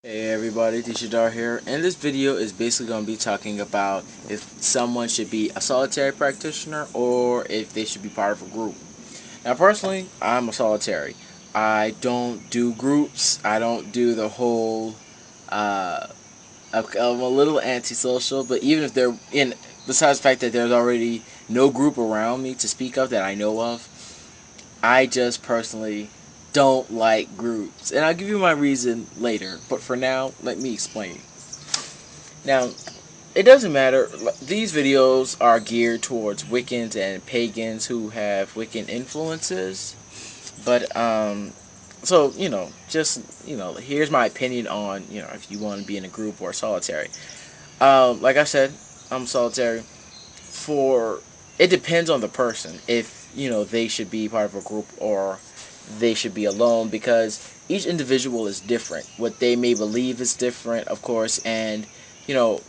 Hey everybody, Dishadar here, and this video is basically going to be talking about if someone should be a solitary practitioner or if they should be part of a group. Now personally, I'm a solitary. I don't do groups, I don't do the whole, I'm a little antisocial, but even if they're in, besides the fact that there's already no group around me to speak of that I know of, I just personally don't like groups. And I'll give you my reason later, but for now, let me explain. Now, it doesn't matter. These videos are geared towards Wiccans and pagans who have Wiccan influences. But, so, here's my opinion on, if you want to be in a group or solitary. Like I said, I'm solitary. For it depends on the person if they should be part of a group or they should be alone, because each individual is different. What they may believe is different, of course, and you know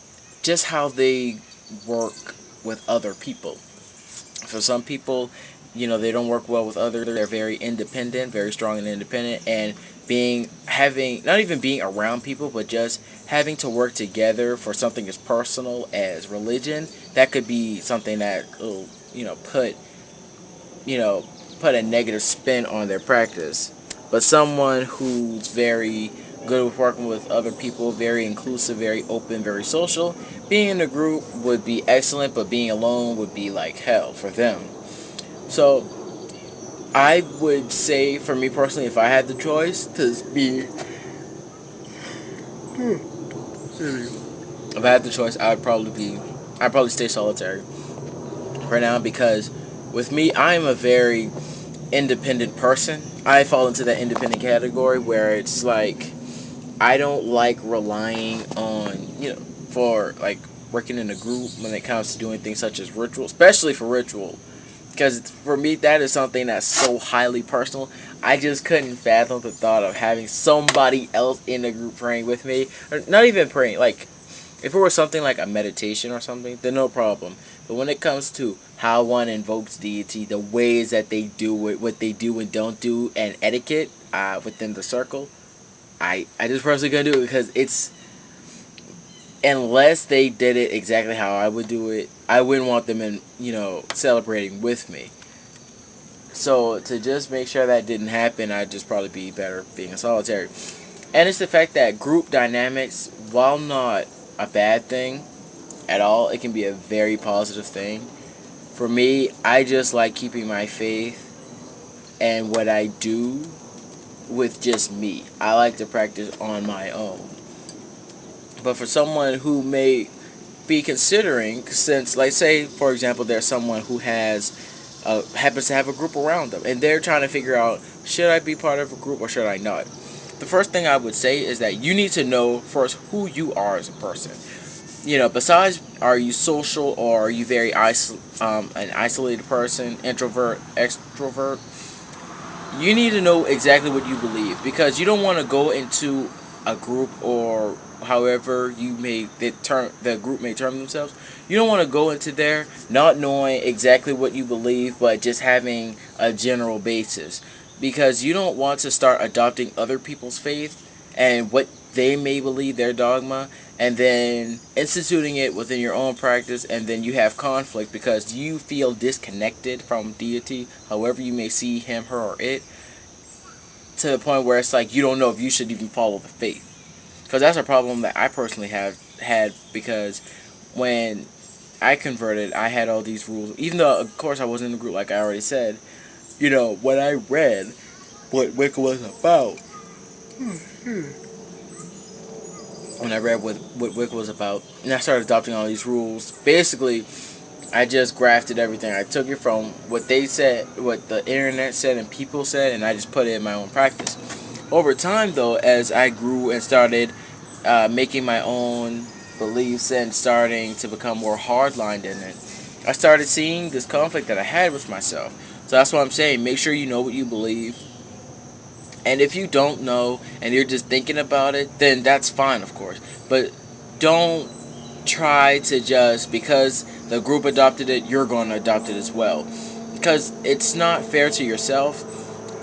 just how they work with other people. For some people, they don't work well with others. They're very independent, very strong and independent, and having not even being around people, but just having to work together for something as personal as religion, that could be something that will, you know, put a negative spin on their practice. But someone who's very good with working with other people, very inclusive, very open, very social, being in a group would be excellent, but being alone would be like hell for them. So I would say, for me personally, if I had the choice to be, if I had the choice, I'd probably stay solitary for now, because with me, I am a very independent person. I fall into that independent category where it's like I don't like relying on, for like working in a group when it comes to doing things such as ritual, especially for ritual. Because for me, that is something that's so highly personal. I just couldn't fathom the thought of having somebody else in the group praying with me. Or not even praying. Like, if it were something like a meditation or something, then no problem. But when it comes to how one invokes deity, the ways that they do it, what they do and don't do, and etiquette within the circle, I just personally gonna do it because it's, unless they did it exactly how I would do it, I wouldn't want them in, celebrating with me. So to just make sure that didn't happen, I'd just probably be better being a solitary. And it's the fact that group dynamics, while not a bad thing at all, it can be a very positive thing. For me, I just like keeping my faith and what I do with just me. I like to practice on my own. But for someone who may be considering, since, like, say for example, there's someone who happens to have a group around them, and they're trying to figure out, should I be part of a group or should I not? The first thing I would say is that you need to know first who you are as a person. Besides, are you social, or are you very an isolated person, introvert, extrovert? You need to know exactly what you believe, because you don't want to go into a group, or however the group may term themselves. You don't want to go into there not knowing exactly what you believe, but just having a general basis, because you don't want to start adopting other people's faith and what they may believe, their dogma, and then instituting it within your own practice, and then you have conflict because you feel disconnected from deity, however you may see him, her, or it, to the point where it's like you don't know if you should even follow the faith. Because that's a problem that I personally have had, because when I converted, I had all these rules, even though of course I was in the group, like I already said. When I read what Wicca was about, when I read what Wicca was about, and I started adopting all these rules, basically I just grafted everything. I took it from what they said, what the internet said, and people said, and I just put it in my own practice. Over time, though, as I grew and started making my own beliefs and starting to become more hardlined in it, I started seeing this conflict that I had with myself. So that's what I'm saying. Make sure you know what you believe. And if you don't know and you're just thinking about it, then that's fine, of course. But don't try to just, because the group adopted it, you're going to adopt it as well. Because it's not fair to yourself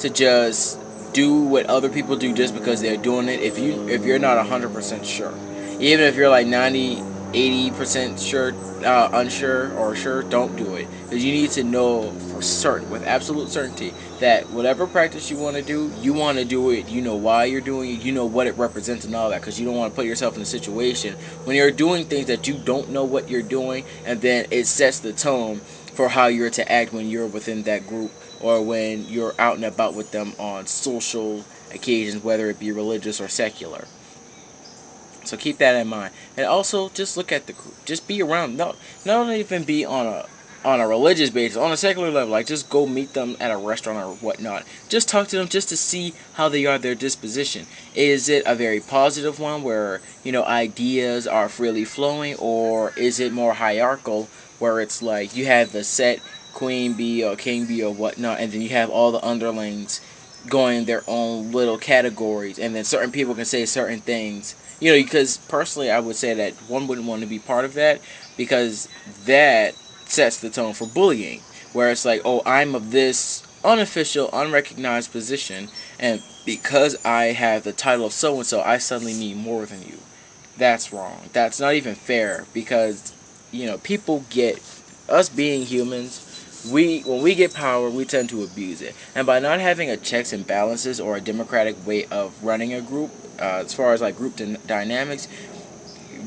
to just do what other people do just because they're doing it if you're not 100% sure. Even if you're like 90, 80% sure, unsure or sure, don't do it, because you need to know for certain, with absolute certainty, that whatever practice you want to do, you want to do it. You know why you're doing it. You know what it represents and all that, because you don't want to put yourself in a situation when you're doing things that you don't know what you're doing, and then it sets the tone for how you're to act when you're within that group, or when you're out and about with them on social occasions, whether it be religious or secular. So keep that in mind, and also just look at the group. Just be around. No, not even be on a religious basis, on a secular level. Like, just go meet them at a restaurant or whatnot. Just talk to them just to see how they are, their disposition. Is it a very positive one where ideas are freely flowing, or is it more hierarchical where it's like you have the set queen bee or king bee or whatnot, and then you have all the underlings going their own little categories, and then certain people can say certain things. Because personally, I would say that one wouldn't want to be part of that, because that sets the tone for bullying, where it's like, oh, I'm of this unofficial, unrecognized position, and because I have the title of so and so, I suddenly need more than you. That's wrong. That's not even fair, because people get, us being humans, when we get power, we tend to abuse it. And by not having a checks and balances or a democratic way of running a group, as far as like group dynamics,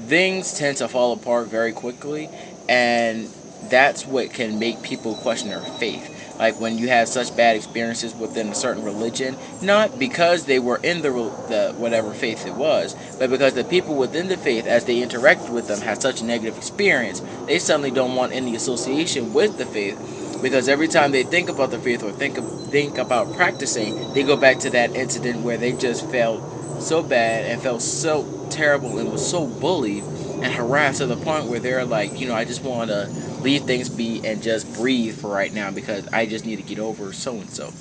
things tend to fall apart very quickly, and that's what can make people question their faith. Like when you have such bad experiences within a certain religion, not because they were in the whatever faith it was, but because the people within the faith, as they interacted with them, had such a negative experience, they suddenly don't want any association with the faith, because every time they think about the faith or think about practicing, they go back to that incident where they just felt so bad and felt so terrible and was so bullied and harassed to the point where they're like, I just want to leave things be and just breathe for right now, because I just need to get over so and so.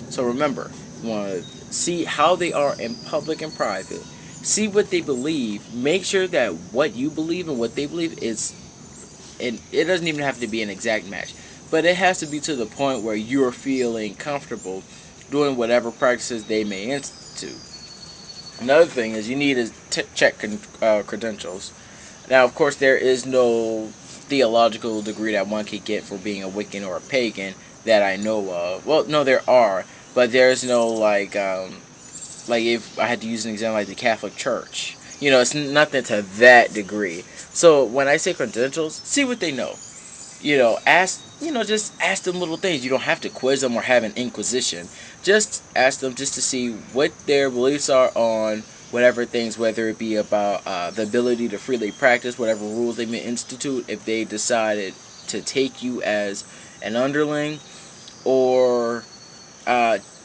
So remember, you want to see how they are in public and private. See what they believe. Make sure that what you believe and what they believe is, and it doesn't even have to be an exact match, but it has to be to the point where you're feeling comfortable doing whatever practices they may institute. Another thing is you need to check credentials. Now, of course, there is no theological degree that one could get for being a Wiccan or a pagan that I know of. Well, no, there are, but there's no like if I had to use an example, like the Catholic Church. It's nothing to that degree. So when I say credentials, see what they know. Ask, just ask them little things. You don't have to quiz them or have an inquisition. Just ask them just to see what their beliefs are on whatever things, whether it be about the ability to freely practice whatever rules they may institute if they decided to take you as an underling, or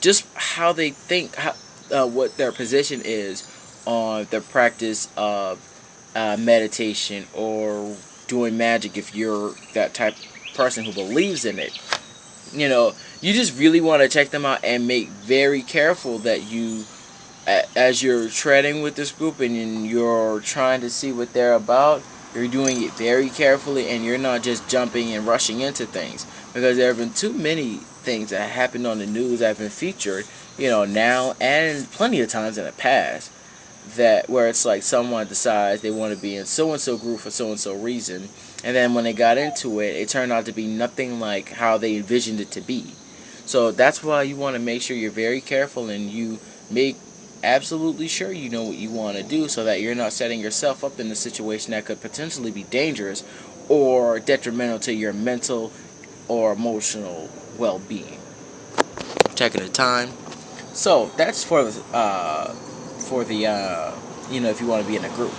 just how they think, what their position is on the practice of meditation or doing magic, if you're that type of person who believes in it. You just really want to check them out and make very careful that you, as you're treading with this group and you're trying to see what they're about, you're doing it very carefully, and you're not just jumping and rushing into things, because there have been too many things that happened on the news that have been featured, now and plenty of times in the past, that where it's like someone decides they want to be in so and so group for so and so reason, and then when they got into it, it turned out to be nothing like how they envisioned it to be. So that's why you want to make sure you're very careful and you make absolutely sure you know what you want to do, so that you're not setting yourself up in a situation that could potentially be dangerous or detrimental to your mental or emotional well-being. Checking the time. So that's for the if you want to be in a group.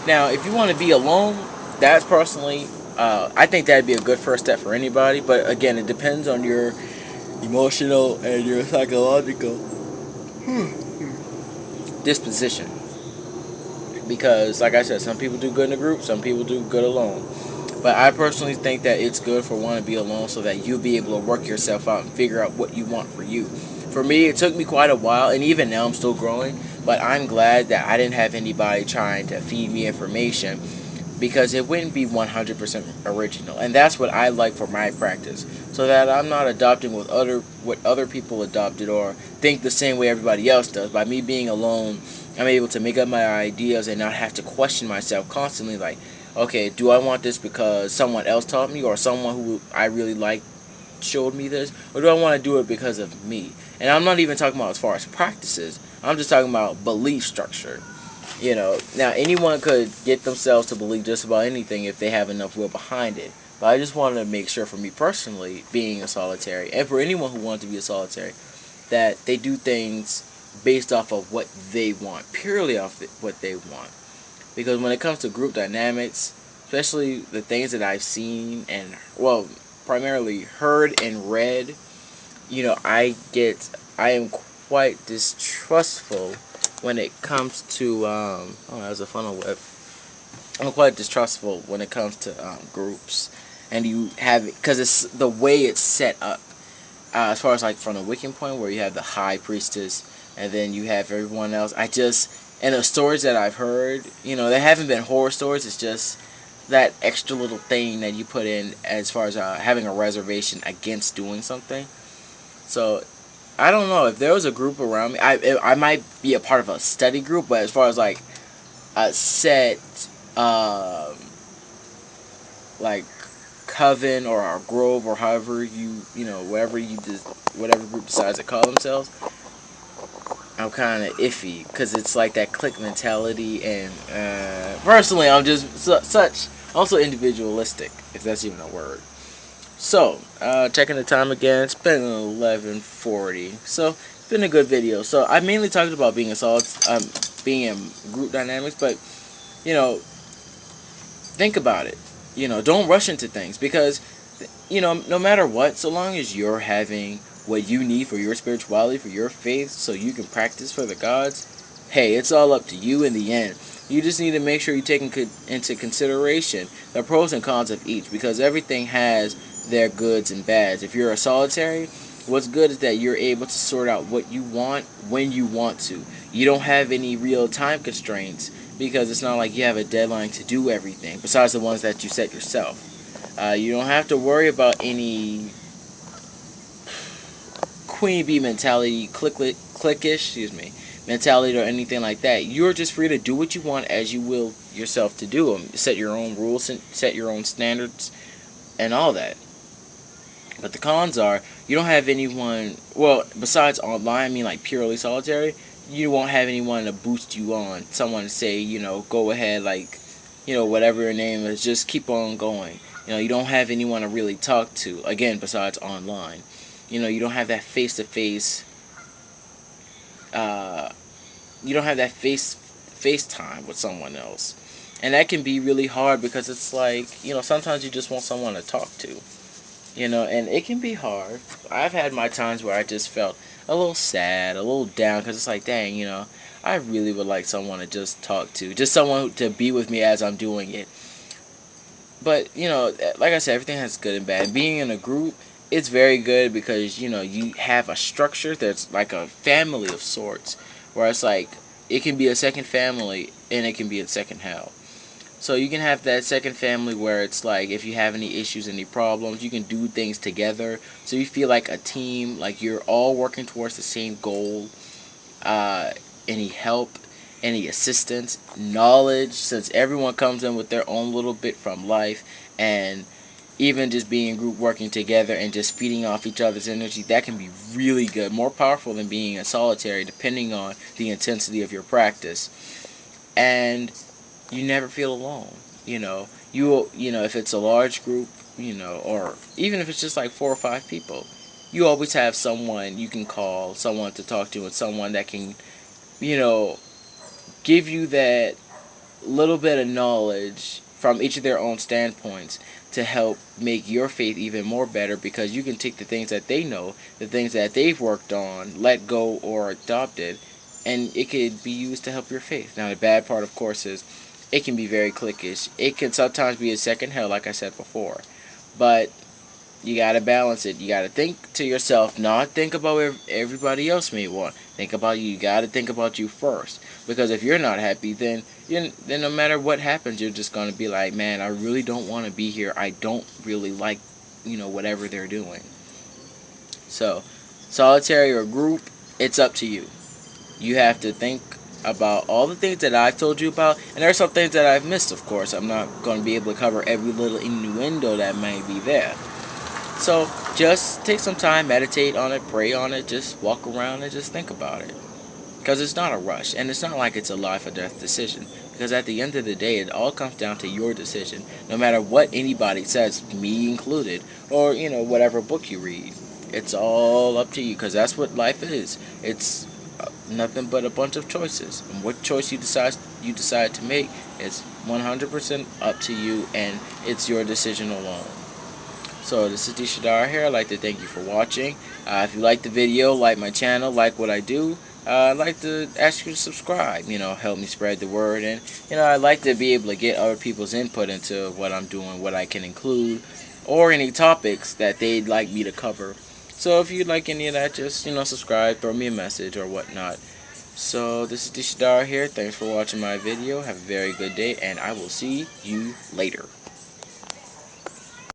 Now, if you want to be alone, that's personally, I think that'd be a good first step for anybody. But again, it depends on your emotional and your psychological disposition. Because, like I said, some people do good in a group, some people do good alone. But I personally think that it's good for one to be alone, so that you'll be able to work yourself out and figure out what you want for you. For me, it took me quite a while, and even now I'm still growing. But I'm glad that I didn't have anybody trying to feed me information because it wouldn't be 100% original. And that's what I like for my practice, so that I'm not adopting what other people adopted or think the same way everybody else does. By me being alone, I'm able to make up my ideas and not have to question myself constantly, like, okay, do I want this because someone else taught me or someone who I really like showed me this, or do I want to do it because of me? And I'm not even talking about as far as practices. I'm just talking about belief structure. Now anyone could get themselves to believe just about anything if they have enough will behind it. But I just wanted to make sure, for me personally, being a solitary, and for anyone who wants to be a solitary, that they do things based off of what they want, purely off what they want. Because when it comes to group dynamics, especially the things that I've seen and, well, primarily heard and read, I am quite distrustful when it comes to, oh, that was a funnel web. I'm quite distrustful when it comes to groups. And you have it, because it's the way it's set up. As far as like from the Wiccan point, where you have the high priestess, and then you have everyone else. And the stories that I've heard, they haven't been horror stories. It's just that extra little thing that you put in as far as having a reservation against doing something. So I don't know if there was a group around me. I might be a part of a study group, but as far as like a set, um, like coven or a grove or however whatever group decides to call themselves, I'm kind of iffy because it's like that clique mentality, and personally, I'm just such also individualistic, if that's even a word. So, checking the time again, it's been 11:40, so it's been a good video. So I mainly talked about being in group dynamics, but think about it. Don't rush into things, because no matter what, so long as you're having what you need for your spirituality, for your faith, so you can practice for the gods, hey, it's all up to you in the end. You just need to make sure you take into consideration the pros and cons of each, because everything has their goods and bads. If you're a solitary, what's good is that you're able to sort out what you want when you want to. You don't have any real time constraints, because it's not like you have a deadline to do everything, besides the ones that you set yourself. You don't have to worry about any queen bee mentality, cliquish, mentality or anything like that. You're just free to do what you want as you will yourself to do them. Set your own rules, set your own standards, and all that. But the cons are, you don't have anyone, well, besides online, I mean like purely solitary, you won't have anyone to boost you on. Someone to say, go ahead, like, whatever your name is, just keep on going. You don't have anyone to really talk to, again, besides online. You don't have that face-to-face, uh, you don't have that FaceTime with someone else. And that can be really hard, because it's like, sometimes you just want someone to talk to. And it can be hard. I've had my times where I just felt a little sad, a little down, because it's like, dang, I really would like someone to just talk to, just someone to be with me as I'm doing it. But, like I said, everything has good and bad. Being in a group, it's very good, because, you have a structure that's like a family of sorts, where it's like, it can be a second family, and it can be a second hell. So you can have that second family where it's like, if you have any issues, any problems, you can do things together. So you feel like a team, like you're all working towards the same goal. Any help, any assistance, knowledge, since everyone comes in with their own little bit from life, and even just being group working together and just feeding off each other's energy, that can be really good, more powerful than being a solitary, depending on the intensity of your practice. And you never feel alone. If it's a large group, or even if it's just like 4 or 5 people, you always have someone you can call, someone to talk to, and someone that can, you know, give you that little bit of knowledge from each of their own standpoints to help make your faith even more better, because you can take the things that they know, the things that they've worked on, let go, or adopted, and it could be used to help your faith. Now, the bad part, of course, is it can be very cliquish. It can sometimes be a second hell, like I said before. But You gotta balance it. You gotta think to yourself, not think about what everybody else may want. Think about you. You gotta think about you first. Because if you're not happy, then no matter what happens, you're just gonna be like, man, I really don't want to be here. I don't really like, whatever they're doing. So, solitary or group, it's up to you. You have to think about all the things that I've told you about, and there are some things that I've missed. Of course, I'm not going to be able to cover every little innuendo that may be there. So just take some time, meditate on it, pray on it, just walk around and just think about it. Because it's not a rush, and it's not like it's a life or death decision. Because at the end of the day, it all comes down to your decision. No matter what anybody says, me included, or whatever book you read, it's all up to you. Because that's what life is. It's nothing but a bunch of choices, and what choice you decide to make is 100% up to you, and it's your decision alone. So this is Dishadar here. I'd like to thank you for watching. If you like the video, like my channel, like what I do, I'd like to ask you to subscribe. Help me spread the word, and I'd like to be able to get other people's input into what I'm doing, what I can include, or any topics that they'd like me to cover. So if you'd like any of that, just subscribe, throw me a message or whatnot. So this is Dishadar here. Thanks for watching my video. Have a very good day, and I will see you later.